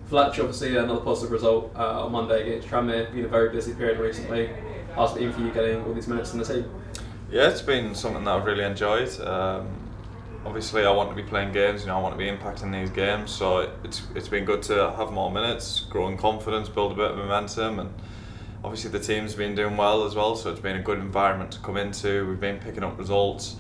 Fletcher, obviously another positive result on Monday against Tranmere. Been a very busy period recently. How's it been for you getting all these minutes in the team? Yeah, it's been something that I've really enjoyed. Obviously, I want to be playing games. I want to be impacting these games. So it's been good to have more minutes, grow in confidence, build a bit of momentum, and obviously the team's been doing well as well. So it's been a good environment to come into. We've been picking up results.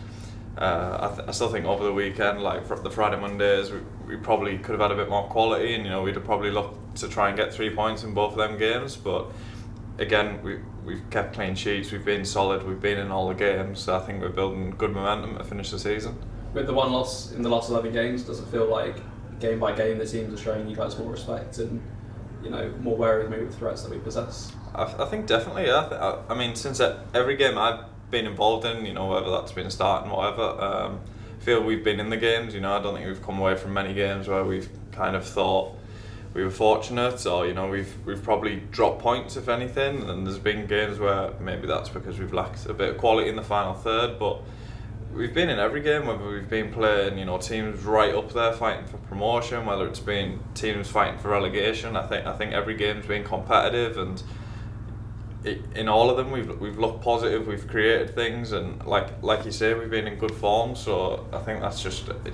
I still think over the weekend, like for the Friday Mondays, we probably could have had a bit more quality, and we'd have probably looked to try and get 3 points in both of them games. But again, we've kept clean sheets. We've been solid. We've been in all the games. So I think we're building good momentum to finish the season. With the one loss in the last 11 games, does it feel like game by game the teams are showing you guys more respect and more wary of maybe the threats that we possess? I think definitely, yeah. I mean, since every game I've been involved in, whether that's been starting, whatever, I feel we've been in the games. I don't think we've come away from many games where we've kind of thought we were fortunate, or we've probably dropped points if anything. And there's been games where maybe that's because we've lacked a bit of quality in the final third, but we've been in every game, whether we've been playing, teams right up there fighting for promotion, whether it's been teams fighting for relegation. I think every game's been competitive, and in all of them we've looked positive, we've created things, and like you say, we've been in good form. So I think it's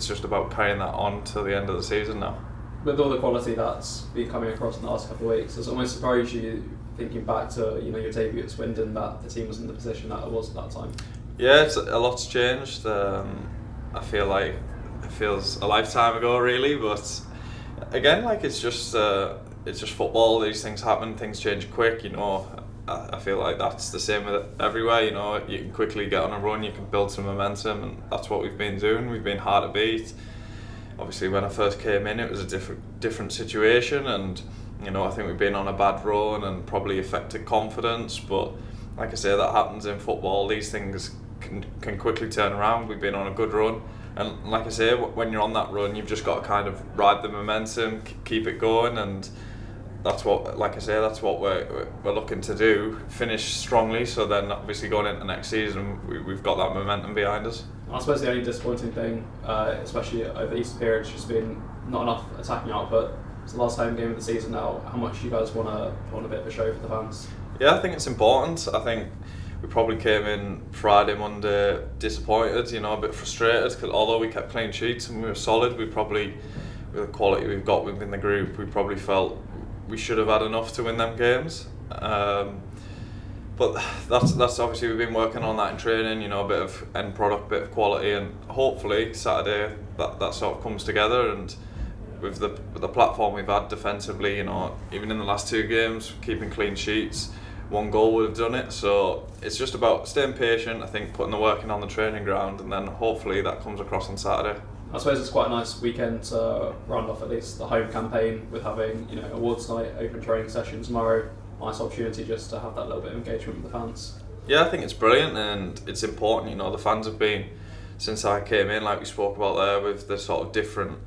just about carrying that on to the end of the season now. With all the quality that's been coming across in the last couple of weeks, does it almost surprise you, thinking back to your debut at Swindon, that the team was in the position that it was at that time? Yeah, a lot's changed. I feel like it feels a lifetime ago, really. But again, it's just football. These things happen. Things change quick. I feel like that's the same with everywhere. You can quickly get on a run. You can build some momentum, and that's what we've been doing. We've been hard to beat. Obviously, when I first came in, it was a different situation, and I think we've been on a bad run and probably affected confidence. But like I say, that happens in football. These things can quickly turn around. We've been on a good run, and like I say, when you're on that run, you've just got to kind of ride the momentum, keep it going, and that's what we're looking to do. Finish strongly, so then obviously going into next season, we've got that momentum behind us. I suppose the only disappointing thing, especially over the Easter period, has just been not enough attacking output. It's the last home game of the season now. How much do you guys want to put on a bit of a show for the fans? Yeah, I think it's important. I think we probably came in Friday, Monday disappointed, a bit frustrated, because although we kept clean sheets and we were solid, with the quality we've got within the group, we probably felt we should have had enough to win them games. But that's obviously, we've been working on that in training, a bit of end product, bit of quality, and hopefully Saturday that sort of comes together. And with the platform we've had defensively, even in the last 2 games, keeping clean sheets, 1 goal would have done it. So it's just about staying patient, I think, putting the work in on the training ground, and then hopefully that comes across on Saturday. I suppose it's quite a nice weekend to round off at least the home campaign with having awards night, open training session tomorrow. Nice opportunity just to have that little bit of engagement with the fans. Yeah, I think it's brilliant, and it's important. The fans have been, since I came in, like we spoke about there, with the sort of different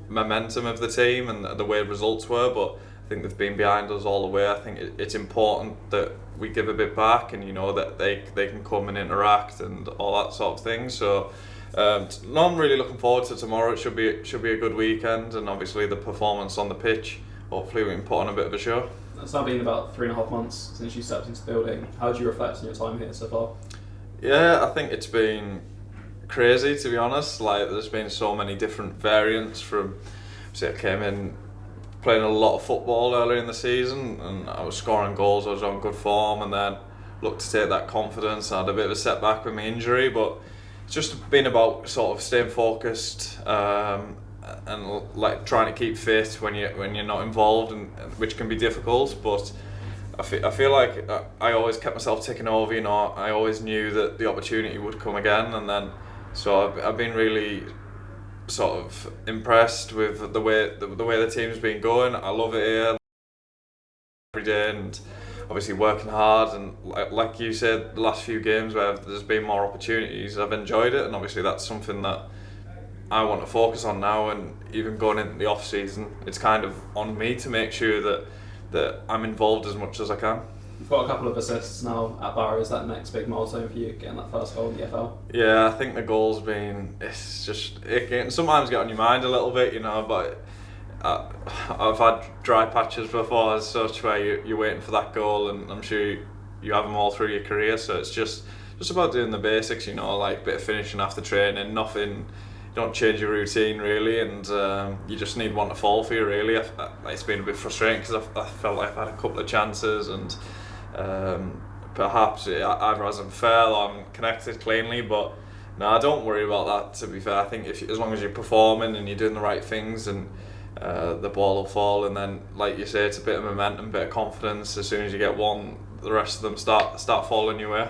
momentum of the team and the way results were, but I think they've been behind us all the way. I think it's important that we give a bit back, and that they can come and interact and all that sort of thing. So I'm really looking forward to tomorrow. It should be a good weekend, and obviously the performance on the pitch, hopefully we can put on a bit of a show. It's now been about 3.5 months since you stepped into the building. How do you reflect on your time here so far? Yeah, I think it's been crazy, to be honest. There's been so many different variants from, I came in playing a lot of football earlier in the season, and I was scoring goals, I was on good form, and then looked to take that confidence. I had a bit of a setback with my injury, but it's just been about sort of staying focused, and trying to keep fit when you're not involved, and which can be difficult. But I feel like I always kept myself ticking over. I always knew that the opportunity would come again, and then so I've been really sort of impressed with the way the team's been going. I love it here every day, and obviously working hard, and like you said, the last few games where there's been more opportunities, I've enjoyed it, and obviously that's something that I want to focus on now. And even going into the off season, it's kind of on me to make sure that I'm involved as much as I can. You've got a couple of assists now at Barrow. Is that next big milestone for you, getting that first goal in the FL? Yeah, I think the goal's been, it can sometimes get on your mind a little bit, but I've had dry patches before as such where you're waiting for that goal, and I'm sure you have them all through your career. So it's just about doing the basics, like bit of finishing after training, nothing. You don't change your routine really, and you just need one to fall for you really. It's been a bit frustrating because I felt like I've had a couple of chances, and perhaps either as unfair or I'm connected cleanly, but no, I don't worry about that. To be fair, I think as long as you're performing and you're doing the right things, and the ball will fall, and then like you say, it's a bit of momentum, bit of confidence. As soon as you get one, the rest of them start falling your way.